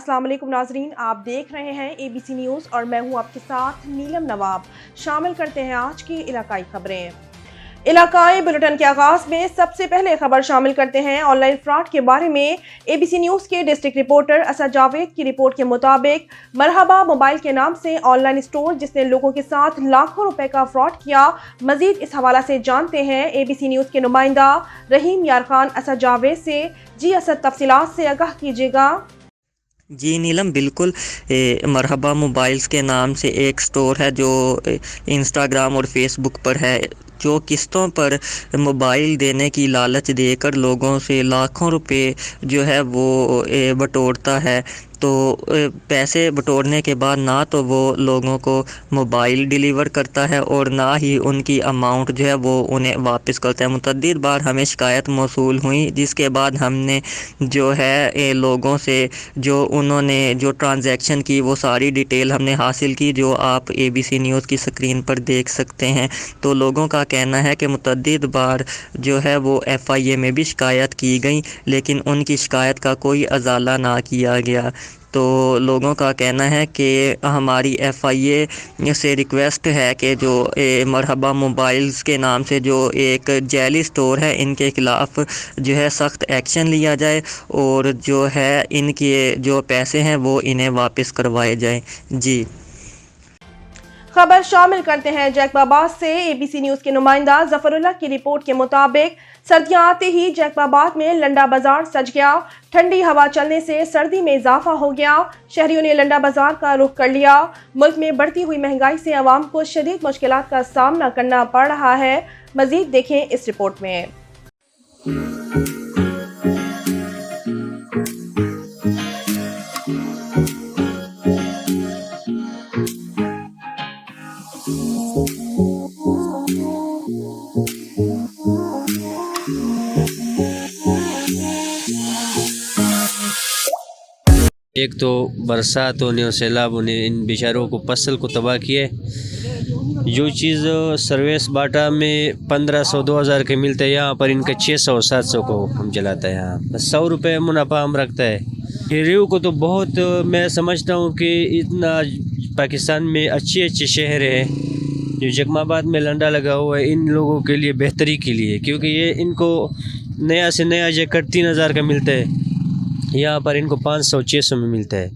अस्सलाम वालेकुम नाजरीन, आप देख रहे हैं ABC न्यूज़ और मैं हूं आपके साथ नीलम नवाब। शामिल करते हैं आज की इलाकाई खबरें। इलाकाई बुलेटिन के आगाज में सबसे पहले खबर शामिल करते हैं ऑनलाइन फ्रॉड के बारे में। ABC न्यूज़ के डिस्ट्रिक्ट रिपोर्टर असद जावेद की रिपोर्ट के मुताबिक मरहबा मोबाइल के नाम से ऑनलाइन स्टोर जिसने लोगों के साथ लाखों रुपए का फ्रॉड किया। मजीद इस हवाला से जानते हैं ABC न्यूज़ के नुमाइंदा रहीम यार खान असद जावेद से। जी असद, तफसीलात से आगाह कीजिएगा। जी नीलम, बिल्कुल। मरहबा मोबाइल्स के नाम से एक स्टोर है जो इंस्टाग्राम और फेसबुक पर है, जो किस्तों पर मोबाइल देने की लालच देकर लोगों से लाखों रुपए जो है वो बटोरता है। तो पैसे बटोरने के बाद ना तो वो लोगों को मोबाइल डिलीवर करता है और ना ही उनकी अमाउंट जो है वो उन्हें वापस करता है। मुतअद्दिद बार हमें शिकायत मौसूल हुई, जिसके बाद हमने जो है लोगों से जो उन्होंने जो ट्रांजैक्शन की वो सारी डिटेल हमने हासिल की, जो आप ABC न्यूज़ की स्क्रीन पर देख सकते हैं। तो लोगों का कहना है कि मुतअद्दिद बार जो है वो FIA में भी शिकायत की गई, लेकिन उनकी शिकायत का कोई अजाला ना किया गया। तो लोगों का कहना है कि हमारी FIA से रिक्वेस्ट है कि जो मरहबा मोबाइल्स के नाम से जो एक जैली स्टोर है, इनके ख़िलाफ़ जो है सख्त एक्शन लिया जाए और जो है इनके जो पैसे हैं वो इन्हें वापस करवाए जाएं। जी खबर शामिल करते हैं जैकबाबाद से। ABC न्यूज़ के नुमाइंदा जफरुल्लाह की रिपोर्ट के मुताबिक सर्दियां आते ही जैकबाबाद में लंडा बाजार सज गया। ठंडी हवा चलने से सर्दी में इजाफा हो गया। शहरियों ने लंडा बाजार का रुख कर लिया। मुल्क में बढ़ती हुई महंगाई से आवाम को शदीद मुश्किलात का सामना करना पड़ रहा है। मजीद देखें इस रिपोर्ट में। एक तो बरसातों ने और सैलाबों ने इन बेचारों को फसल को तबाह किया है। जो चीज़ सर्विस बाटा में 1500-2000 के मिलते हैं, यहाँ पर इनका 600-700 को हम चलाता है। यहाँ 100 रुपये मुनाफा हम रखता है। शहरियों को तो बहुत, मैं समझता हूँ कि इतना पाकिस्तान में अच्छे अच्छे शहर हैं, जो जैकबाबाद में लंडा लगा हुआ है इन लोगों के लिए बेहतरी के लिए, क्योंकि ये इनको नया से नया जैकेट 3000 का मिलता है, यहाँ पर इनको 500-600 में मिलता है।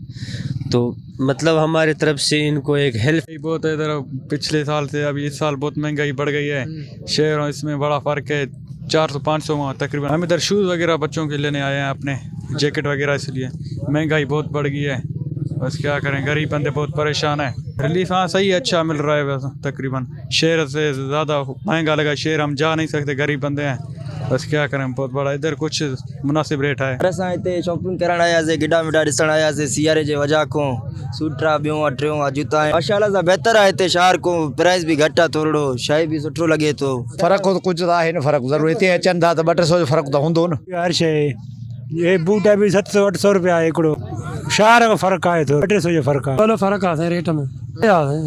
तो मतलब हमारे तरफ से इनको एक हेल्प बहुत है। इधर पिछले साल से अभी इस साल बहुत महंगाई बढ़ गई है। शहरों इसमें बड़ा फ़र्क है, 400-500 वहाँ तकरीबन। हम इधर शूज़ वगैरह बच्चों के लेने आए हैं, अपने जैकेट वगैरह, इसलिए महंगाई बहुत बढ़ गई है। बस क्या करें, गरीब बंदे बहुत परेशान है। रिलीफ हाँ सही अच्छा मिल रहा है, वैसे तकरीबन शहर से ज़्यादा महंगा लगा। शहर हम जा नहीं सकते, गरीब बंदे हैं। बस क्या करें, बहुत बड़ा इधर कुछ मुनासिब रेट है। असां हिते शॉपिंग करण आयासीं, गिडा मिडा ॾिसण आयासीं सियारे जे वजह खां। सूटरा ॿियूं अटिरियूं जूता माशाल्लाह सां बहितर आहे हिते शहर खां। प्राइस भी घटि आहे, थोरो शइ बि सुठो लॻे थो। फ़र्क़ु कुझु त आहे न, फ़र्क़ु ज़रूरु हिते अचनि था त 200-300 जो फ़र्क़ु त हूंदो न। हर शइ ये बूटा भी 700-800 रुपया आहे हिकिड़ो। शहर जो फ़र्क़ु आहे, थोरो 200 जो फ़र्क़ु आहे। थोरो फ़र्क़ु आहे रेट में।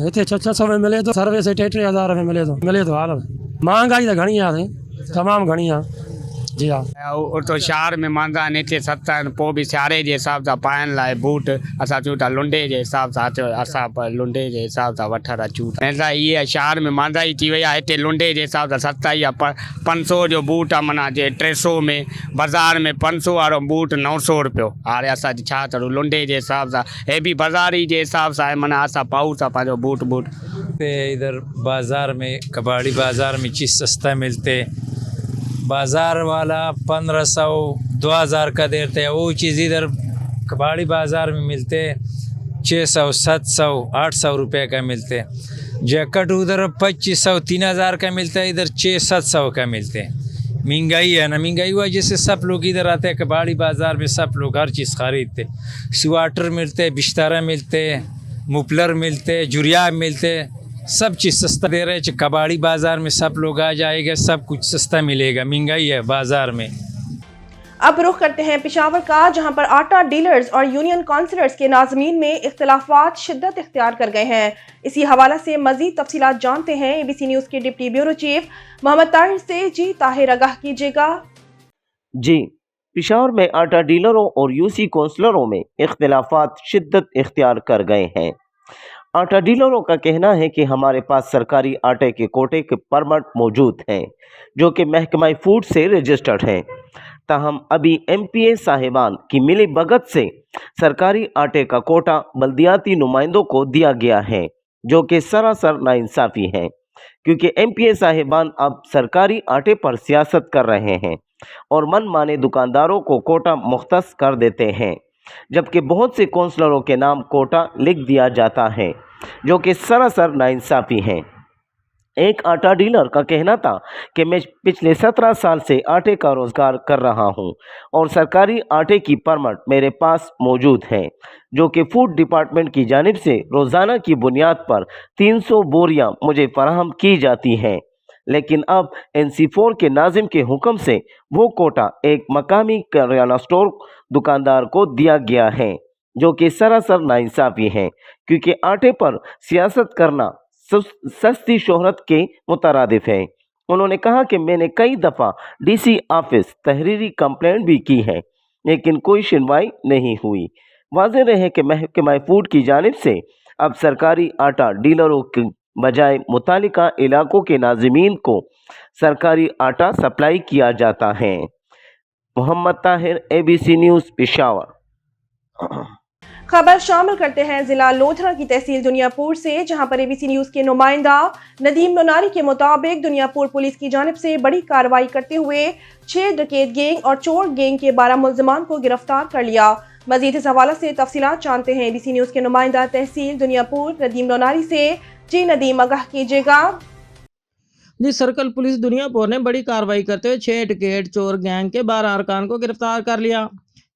हिते 600 में मिले थो, सर्विस 2-3 में मिले थो। हाल महांगाई त घणी आहे, तमामु घणी आहे। जी हाँ, तो शहर में मांदा आहिनि, हिते सस्ता आहिनि। पोइ बि सियारे जे हिसाब सां पाइण लाइ बूट असां चऊं था लुंडे जे हिसाब सां अचो, असां लुंडे जे हिसाब सां वठणु अचूं था। ऐं इहे शहर में महांगाई थी वई आहे, हिते लुंडे जे हिसाब सां सस्ता ई आहे। 500 जो बूट आहे, माना जे 300 में, बाज़ार में 500 वारो बूट 900 रुपयो। हाणे असां छा करूं, लुंडे जे हिसाब सां, हे बि बाज़ारी जे हिसाब सां आहे, माना असां पाऊं था पंहिंजो बूट। इधर बाज़ार में, कबाड़ी बाज़ार में चीज़ सस्ता मिलते, बाज़ार वाला 1500-2000 का देते हैं, वो चीज़ इधर कबाड़ी बाज़ार में मिलते 600-700-800 रुपये का मिलते। जैकेट उधर 2500-3000 का मिलता है, इधर 600-700 का मिलते हैं। महंगाई है ना, महंगाई वजह से सब लोग इधर आते हैं कबाड़ी बाज़ार में, सब लोग हर चीज़ खरीदते। स्वेटर मिलते, बिस्तर मिलते, मुफलर मिलते, जुरियाब मिलते, सब चीज़ सस्ता दे रहे हैं। कबाड़ी बाज़ार में सब लोग आ जाएगा, सब कुछ सस्ता मिलेगा। महंगाई है बाज़ार में। अब रुख करते हैं पेशावर का, जहां पर आटा डीलर्स और यूनियन काउंसिलर्स के नाज़मीन में इख्तिलाफात शिद्दत इख्तियार कर गए हैं। इसी हवाला से मजीद तफसीलात जानते हैं ABC न्यूज़ के deputy bureau chief Mohammad Tahir से। जी ताहिर, आगाह कीजिएगा। जी, पेशावर में आटा डीलरों और यूसी कौंसलरों में इख्तिलाफात शिद्दत इख्तियार कर गए हैं। आटा डीलरों का कहना है कि हमारे पास सरकारी आटे के कोटे के परमिट मौजूद हैं जो कि महकमा फूड से रजिस्टर्ड हैं, ताहम अभी MPA साहिबान की मिली भगत से सरकारी आटे का कोटा बल्दियाती नुमाइंदों को दिया गया है, जो कि सरासर नाइंसाफ़ी है, क्योंकि MPA साहिबान अब सरकारी आटे पर सियासत कर रहे हैं और मनमाने दुकानदारों को कोटा मुख्तस कर देते हैं, जबकि बहुत से कौंसलरों के नाम कोटा लिख दिया जाता है, जो कि सरासर नाइंसाफ़ी है। एक आटा डीलर का कहना था कि मैं पिछले 17 साल से आटे का रोज़गार कर रहा हूं और सरकारी आटे की परमिट मेरे पास मौजूद है, जो कि फूड डिपार्टमेंट की जानिब से रोज़ाना की बुनियाद पर 300 बोरियां मुझे फराहम की जाती हैं, लेकिन अब NC4 के नाजिम के हुक्म से वो कोटा एक मकामी करियाना स्टोर दुकानदार को दिया गया है, जो कि सरासर नाइंसाफ़ी है, क्योंकि आटे पर सियासत करना सस्ती शोहरत के मुतरादिफ है। उन्होंने कहा कि मैंने कई दफ़ा DC ऑफिस तहरीरी कंप्लेंट भी की है, लेकिन कोई सुनवाई नहीं हुई। वाज़ेह रहे कि महकमा फूड की जानिब से अब सरकारी आटा डीलरों की बजाय मुतालिका इलाकों के नाज़िमीन को सरकारी आटा सप्लाई किया जाता है। Mohammad Tahir, ABC news, Peshawar. खबर शामिल करते हैं जिला लोधरा की तहसील दुनियापुर से, जहां पर ABC न्यूज़ के नुमाइंदा नदीम नोनारी के मुताबिक दुनियापुर पुलिस की जानिब से बड़ी कार्रवाई करते हुए 6 डकैत गैंग और चोर गैंग के 12 मुल्ज़िमान को गिरफ्तार कर लिया। मजीद इस हवाले से तफसीलात जानते हैं ABC न्यूज़ के नुमाइंदा तहसील दुनियापुर नदीम नोनारी से। जी नदीम, आगाह कीजिएगा। जी, सर्कल पुलिस दुनियापुर ने बड़ी कार्रवाई करते हुए 6 डकैत चोर गैंग के 12 अरकान को गिरफ्तार कर लिया।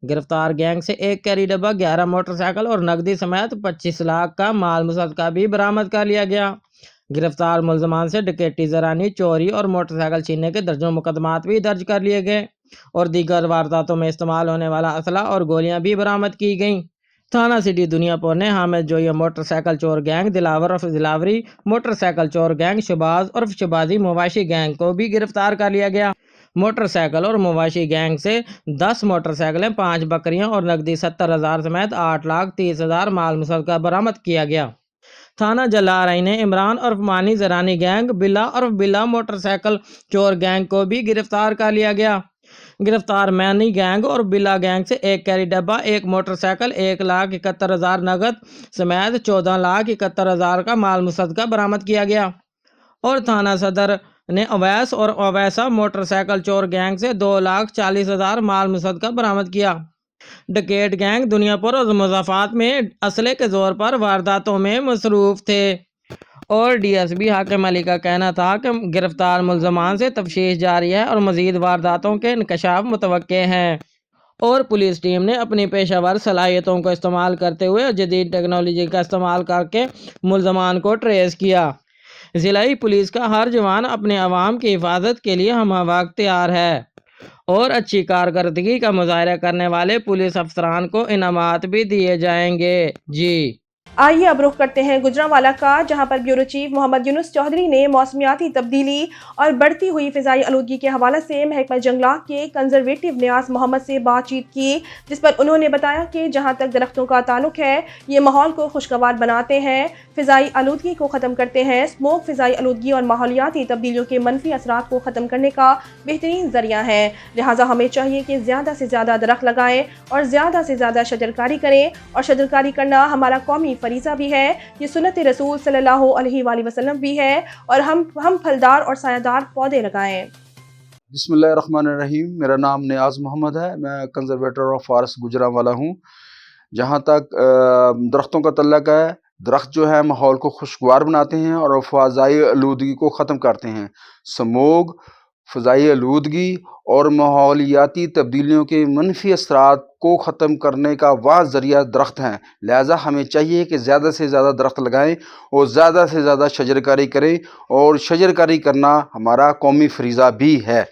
गिरफ्तार गैंग से 1 कैरी डब्बा, 11 मोटरसाइकिल और नकदी समेत 25 लाख का माल मुसद्दका भी बरामद कर लिया गया। गिरफ्तार मुल्ज़िमान से डकैती, ज़रानी, चोरी और मोटरसाइकिल छीनने के दर्जनों मुकदमात भी दर्ज कर लिए गए और दीगर वारदातों में इस्तेमाल होने वाला असला और गोलियां भी बरामद की गईं। थाना सिटी दुनियापुर ने हामिद जोया मोटरसाइकिल चोर गैंग, दिलावर उर्फ दिलावरी मोटरसाइकिल चोर गैंग, शबाज उर्फ शबाजी मवाशी गैंग को भी गिरफ्तार कर लिया गया। मोटरसाइकिल और मवाशी गैंग से 10 मोटरसाइकिलें, 5 बकरियां और नकदी 70,000 समेत 8,30,000 माल मुसद्दका बरामद किया गया। थाना जलाराई ने इमरान उर्फ मानी ज़रानी गैंग, बिल्ला उर्फ बिल्ला मोटरसाइकिल चोर गैंग को भी गिरफ्तार कर लिया गया। गिरफ्तार मैनी गैंग और बिल्ला गैंग से 1 कैरी डब्बा, 1 मोटरसाइकिल, 1,71,000 नगद समेत 14,71,000 का माल मुसद्दका बरामद किया गया। और थाना सदर ने अवैस और अवैसा मोटरसाइकिल चोर गैंग से 2,40,000 माल मुसद्दका बरामद किया। डकैत गैंग दुनियापुर और मुज़ाफ़ात में असले के ज़ोर पर वारदातों में मसरूफ़ थे और DSP हाकिम अली का कहना था कि गिरफ्तार मुल्ज़मान से तफ्तीश जारी है और मज़ीद वारदातों के इंकशाफ मुतवक्के हैं। और पुलिस टीम ने अपनी पेशावर सलाहियतों को इस्तेमाल करते हुए जदीद टेक्नोलॉजी का इस्तेमाल करके मुल्ज़मान को ट्रेस किया। ज़िलाई पुलिस का हर जवान अपने अवाम की हिफाजत के लिए हमवक्त तैयार है और अच्छी कारकर्दगी का मुजाहरा करने वाले पुलिस अफसरान को इनामात भी दिए जाएंगे। जी, आइए अब रुख करते हैं गुजरांवाला का, जहां पर ब्यूरो चीफ मोहम्मद यूनुस चौधरी ने मौसमियाती तब्दीली और बढ़ती हुई फ़िज़ाई आलूदगी के हवाले से महकमा जंगलात के कंजर्वेटिव नियाज़ मोहम्मद से बातचीत की, जिस पर उन्होंने बताया कि जहां तक दरख्तों का ताल्लुक है ये माहौल को खुशगवार बनाते हैं, फ़िज़ाई आलूदगी को ख़त्म करते हैं। स्मोक फ़िज़ाई आलूदगी और माहौलियाती तब्दीलियों के मनफी असरात को ख़त्म करने का बेहतरीन ज़रिया है, लिहाजा हमें चाहिए कि ज़्यादा से ज़्यादा दरख्त लगाएँ और ज़्यादा से ज़्यादा शजरकारी करें। और शजरकारी करना हमारा कौमी फरीज़ा भी है, ये सुन्नत रसूल सल्लल्लाहु अलैहि वसल्लम भी है, और हम फलदार और सायादार पौधे लगाएं। बिस्मिल्लाहिर्रहमानिर्रहीम। मेरा नाम नियाज़ मोहम्मद है, मैं कंजर्वेटर ऑफ फॉरेस्ट गुजरांवाला हूँ। जहाँ तक दरख्तों का तल्लक है, दरख्त जो है माहौल को खुशगवार बनाते हैं और फ़ज़ाई आलूदगी को ख़त्म करते हैं। स्मोग, फ़ज़ाई आलूदगी और माहौलियाती तब्दीलियों के मनफी असरात को ख़त्म करने का वाह ज़रिया दरख्त हैं, लिहाजा हमें चाहिए कि ज़्यादा से ज़्यादा दरख्त लगाएं और ज़्यादा से ज़्यादा शजरकारी करें। और शजरकारी करना हमारा कौमी फरीज़ा भी है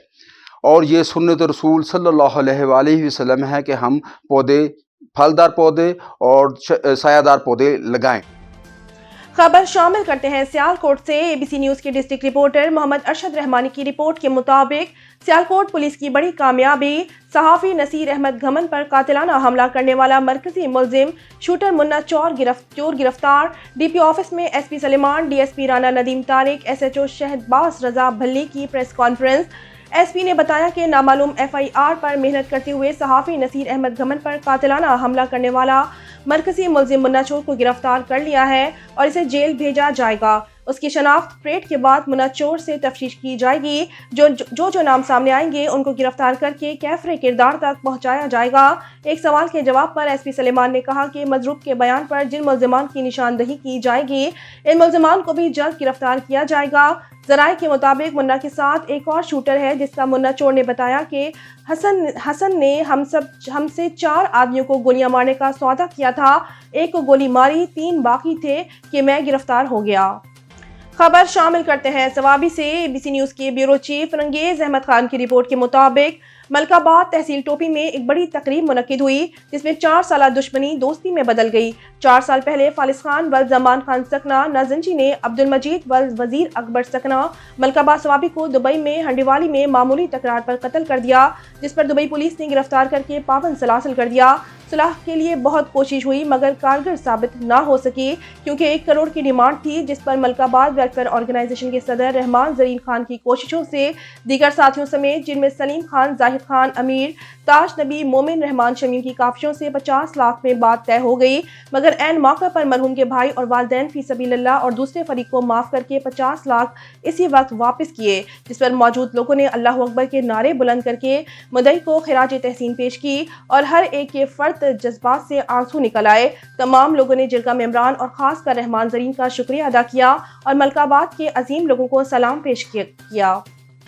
और ये सुन्नत रसूल सल्लल्लाहु अलैहि वसल्लम है कि हम पौधे, फलदार पौधे और सायादार पौधे लगाएं। खबर शामिल करते हैं सियालकोट से। एबीसी न्यूज़ के डिस्ट्रिक्ट रिपोर्टर मोहम्मद अरशद रहमानी की रिपोर्ट के मुताबिक सियालकोट पुलिस की बड़ी कामयाबी, सहाफ़ी नसीर अहमद घमन पर कातिलाना हमला करने वाला मरकजी मुलजिम शूटर मुन्ना चोर गिरफ्तार। डीपी ऑफिस में SP Suleman, DSP Rana Nadeem Tariq, SHO Shahbaz Raza Bhalli की प्रेस कॉन्फ्रेंस। एसपी ने बताया कि नामालूम एफआईआर पर मेहनत करते हुए सहाफ़ी नसीर अहमद घमन पर कातिलाना हमला करने वाला मरकजी मुलजिम मुन्ना चोर को गिरफ्तार कर लिया है और इसे जेल भेजा जाएगा। उसकी शनाख्त परेड के बाद मुन्ना चोर से तफ्तीश की जाएगी। जो नाम सामने आएंगे उनको गिरफ्तार करके कैफरे किरदार तक पहुंचाया जाएगा। एक सवाल के जवाब पर एसपी सलेमान ने कहा कि मजरूब के बयान पर जिन मुलजिमान की निशानदही की जाएगी, इन मुलजिमान को भी जल्द गिरफ्तार किया जाएगा। ज़राए के मुताबिक मुन्ना के साथ एक और शूटर है, जिसका मुन्ना चोर ने बताया कि हसन ने हमसे 4 आदमियों को गोलियां मारने का सौदा किया था। एक को गोली मारी, 3 बाकी थे कि मैं गिरफ्तार हो गया। खबर शामिल करते हैं सवाबी से। एबीसी न्यूज़ के ब्यूरो चीफ रंगेज अहमद खान की रिपोर्ट के मुताबिक मलकाबाद तहसील टोपी में एक बड़ी तकरीब मुनक्किद हुई, जिसमें 4 साल दुश्मनी दोस्ती में बदल गई। 4 साल पहले फालिस खान वल जमान खान सकना नाजंजी ने अब्दुल मजीद वल वजीर अकबर सकना मलकाबाद सवाबी को दुबई में हंडीवाली में मामूली तकरार पर कत्ल कर दिया, जिस पर दुबई पुलिस ने गिरफ्तार करके पाबंद सलासिल कर दिया। सुलह के लिए बहुत कोशिश हुई मगर कारगर साबित ना हो सकी, क्योंकि 1 करोड़ की डिमांड थी, जिस पर मलकाबाद वेलफेयर ऑर्गेनाइजेशन के सदर रहमान जरीन खान की कोशिशों से दीगर साथियों समेत जिनमें सलीम खान, जाहिद खान, अमीर, ताज नबी, मोमिन रहमान शमीम की काफियों से 50 लाख में बात तय हो गई, मगर ऐन मौका पर मरहूम के भाई और वालिदैन फी सबीलिल्लाह और दूसरे फरीक को माफ करके 50 लाख इसी वक्त वापस किए, जिस पर मौजूद लोगों ने अल्लाह अकबर के नारे बुलंद करके मुद्दई को खिराज तहसीन पेश की और हर एक के फर्द जज्बात से आंसू निकल आए। तमाम लोगों ने जिरगा मेम्बरान और खास कर रहमान जरीन का शुक्रिया अदा किया और मलकाबाद के अजीम लोगों को सलाम पेश किया।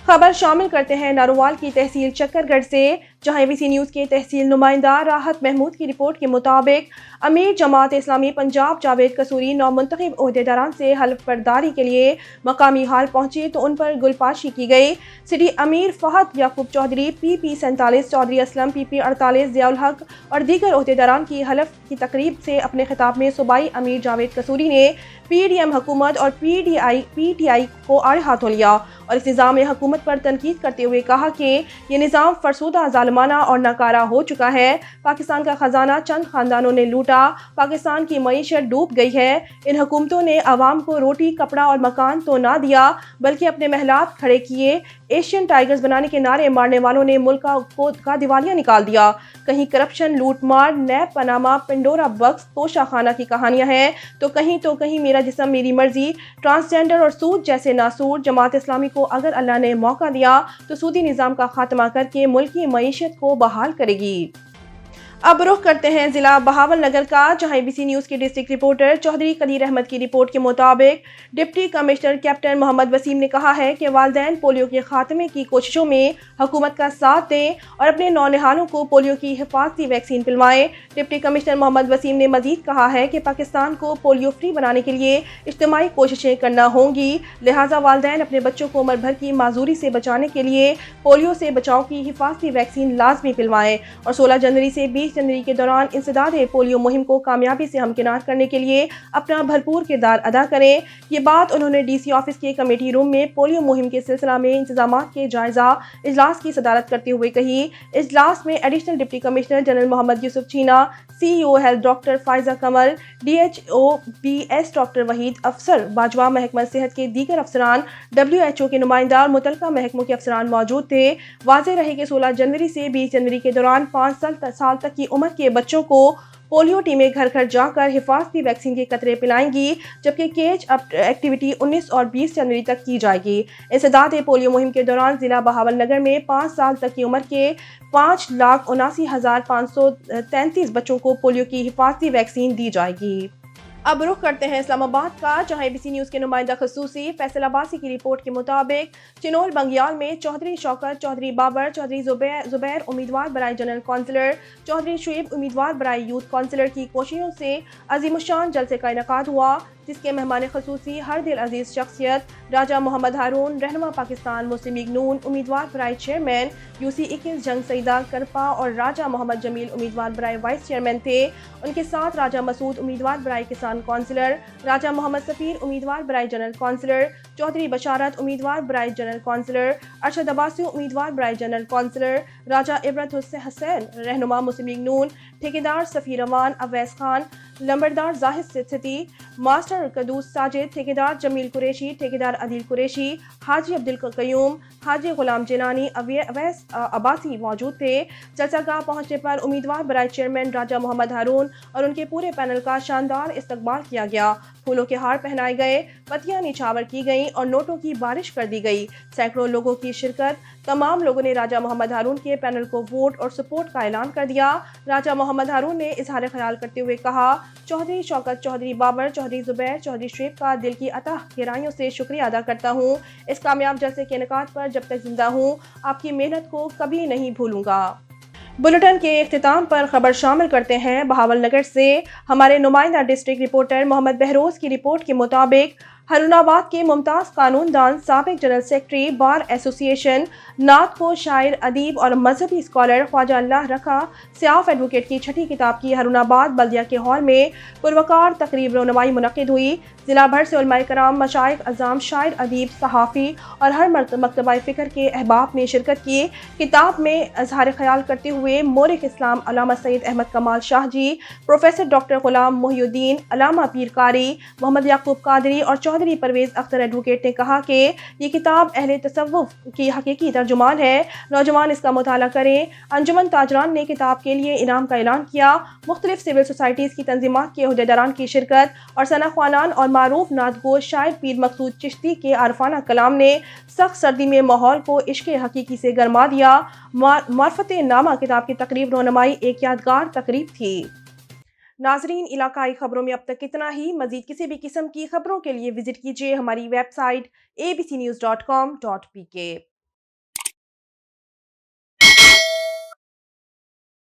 खबर शामिल करते हैं नारोवाल की तहसील चक्करगढ़ से, जहां एबीसी न्यूज़ के तहसील नुमाइंदा राहत महमूद की रिपोर्ट के मुताबिक अमीर जमात इस्लामी पंजाब जावेद कसूरी नौमुंतखब ओहदेदारान से हल्फ बर्दारी के लिए मकामी हाल पहुंचे तो उन पर गुलपाशी की गई। सिटी अमीर फहद याकूब चौधरी, PP 47 चौधरी असलम, PP 48 ज़ियाउल हक और दीगर ओहदेदारान की हल्फ की तकरीब से अपने खिताब में सूबाई अमीर जावेद कसूरी ने PDM हुकूमत और PTI को आड़े हाथों लिया और इस निज़ाम हुकूमत पर तनकीद करते हुए कहा कि ये निज़ाम फरसूदा, ज़ालिमाना और नाकारा हो चुका है। पाकिस्तान का खजाना चंद खानदानों ने लूटा, पाकिस्तान की मईशत डूब गई है। इन हुकूमतों ने आवाम को रोटी, कपड़ा और मकान तो ना दिया बल्कि अपने महलात खड़े किए। एशियन टाइगर्स बनाने के नारे मारने वालों ने मुल्क का दिवालिया निकाल दिया। कहीं करप्शन, लूटमार, नैब, पनामा, पिंडोरा बक्स, तोशाखाना की कहानियां हैं तो कहीं मेरा जिस्म मेरी मर्जी, ट्रांसजेंडर और सूद जैसे नासूर। जमात इस्लामी को अगर अल्लाह ने मौका दिया तो सूदी निज़ाम का खात्मा करके मुल्क की मईशत को बहाल करेगी। अब रुख करते हैं जिला बहावल नगर का, जहां एबीसी न्यूज़ के डिस्ट्रिक्ट रिपोर्टर चौधरी कदीर अहमद की रिपोर्ट के मुताबिक deputy commissioner captain Mohammad Waseem ने कहा है कि वालिदैन पोलियो के खात्मे की कोशिशों में हुकूमत का साथ दें और अपने नौनिहालों को पोलियो की हिफाजती वैक्सीन पिलवाएं। डिप्टी कमिश्नर मोहम्मद वसीम ने मजीद कहा है कि पाकिस्तान को पोलियो फ्री बनाने के लिए इज्तिमाई कोशिशें करना होंगी, लिहाजा वालिदैन अपने बच्चों को उम्र भर की माजूरी से बचाने के लिए पोलियो से बचाव की हिफाजती वैक्सीन लाजमी पिलवाएं और 16 जनवरी से 20 जनवरी के दौरान इंसदाद पोलियो मुहिम को कामयाबी से हमकिनार करने के लिए अपना भरपूर किरदार अदा करें। ये बात उन्होंने DC ऑफिस के कमेटी रूम में पोलियो मुहिम के सिलसिला में इंतजाम के जायजा इजलास की सदारत करते हुए कही। इजलास में additional deputy commissioner general Mohammad Yousuf Cheema, CEO health doctor Faiza Kamal, DHO BS doctor Waheed Afsar Bajwa, महकमा सेहत के दीगर अफसरान, WHO के नुमाइंदा और मुतलका महकमों के अफसरान मौजूद थे। वाज़ेह रहे कि 16 जनवरी से 20 जनवरी के दौरान 5 साल तक की उम्र के बच्चों को पोलियो टीमें घर घर जाकर हिफाजती वैक्सीन के कतरे पिलाएंगी, जबकि केज अप एक्टिविटी 19 और 20 जनवरी तक की जाएगी। इंसदाद पोलियो मुहिम के दौरान जिला बहावल नगर में 5 साल तक की उम्र के 5,79,533 बच्चों को पोलियो की हिफाजती वैक्सीन दी जाएगी। अब रुख करते हैं इस्लामाबाद का, जहां एबीसी न्यूज़ के नुमाइंदा खसूसी फैसल अब्बासी की रिपोर्ट के मुताबिक चिनोल बंगियाल में चौधरी शौकत, चौधरी बाबर, चौधरी जुबैर उम्मीदवार बराए जनरल काउंसिलर, चौधरी शुएब उम्मीदवार बराए यूथ काउंसिलर की कोशिशों से अजीमुशान जलसे का इनेकाद हुआ। جس کے مہمان خصوصی ہر دل عزیز شخصیت راجہ محمد ہارون رہنما پاکستان مسلم لیگ نون امیدوار برائے چیئرمین UC 21 جنگ سیدہ کرپا اور راجہ محمد جمیل امیدوار برائے وائس چیئرمین تھے. ان کے ساتھ راجہ مسعود امیدوار برائے کسان کونسلر، راجہ محمد سفیر امیدوار برائے جنرل کونسلر، چودھری بشارت امیدوار برائے جنرل کونسلر، ارشد عباسی امیدوار برائے جنرل کونسلر، راجہ عبرت حسین رہنما مسلم لیگ نون، ٹھیکیدار سفیر امان اویس خان، لمبردار زاہد ستھی، ماسٹر قدوس ساجد، ٹھیکیدار جمیل قریشی، ٹھیکیدار عدیل قریشی، حاجی عبدالقیوم، حاجی غلام جنانی، اویس عباسی موجود تھے. جلسہ گاہ پہنچنے پر امیدوار برائے چیئرمین راجہ محمد ہارون اور ان کے پورے پینل کا شاندار استقبال کیا گیا. پھولوں کے ہار پہنائے گئے، پتیاں نچھاور کی گئیں اور نوٹوں کی بارش کر دی گئی. سینکڑوں لوگوں کی شرکت. تمام لوگوں نے راجہ محمد ہارون کے پینل کو ووٹ اور سپورٹ کا اعلان کر دیا. راجہ محمد ہارون نے اظہار خیال کرتے ہوئے کہا، چودھری شوکت، چودھری بابر، چودھری زبیر، چودھری شعیب کا دل کی عطا گہرائیوں سے شکریہ ادا کرتا ہوں. اس کامیاب جلسے کے انعقاد پر جب تک زندہ ہوں آپ کی محنت کو کبھی نہیں بھولوں گا. بلیٹن کے اختتام پر خبر شامل کرتے ہیں بہاول نگر سے. ہمارے نمائندہ ڈسٹرکٹ رپورٹر محمد بہروز کی رپورٹ کے مطابق ہارون آباد کے ممتاز قانون دان، سابق جنرل سیکرٹری بار ایسوسی ایشن، نعت کو شاعر، ادیب اور مذہبی اسکالر خواجہ اللہ رکھا سیاف ایڈوکیٹ کی چھٹی کتاب کی ہارون آباد بلدیہ کے ہال میں پروقار تقریب رونمائی منعقد ہوئی. ضلع بھر سے علماء کرام، مشائخ اعظام، شاعر، ادیب، صحافی اور ہر مکتبہ فکر کے احباب نے شرکت کی. کتاب میں اظہار خیال کرتے ہوئے مورخ اسلام علامہ سید احمد کمال شاہ جی، پروفیسر ڈاکٹر غلام محی الدین، علامہ پیر قاری، محمد یعقوب قادری اور چودھری پرویز اختر ایڈوکیٹ نے کہا کہ یہ کتاب اہل تصوف کی حقیقی ترجمان ہے. نوجوان اس کا مطالعہ کریں. انجمن تاجران نے کتاب کے لیے انعام کا اعلان کیا. مختلف سول سوسائٹیز کی تنظیمات کے عہدیداران کی شرکت اور ثنا خوانان اور معروف نعت گو شاعر پیر مقصود چشتی کے عارفانہ کلام نے سخت سردی میں ماحول کو عشق حقیقی سے گرما دیا. معرفت نامہ کتاب کی تقریب رونمائی ایک یادگار تقریب تھی. ناظرین، علاقائی خبروں میں اب تک اتنا ہی. مزید کسی بھی قسم کی خبروں کے لیے وزٹ کیجیے ہماری ویب سائٹ abcnews.com.pk.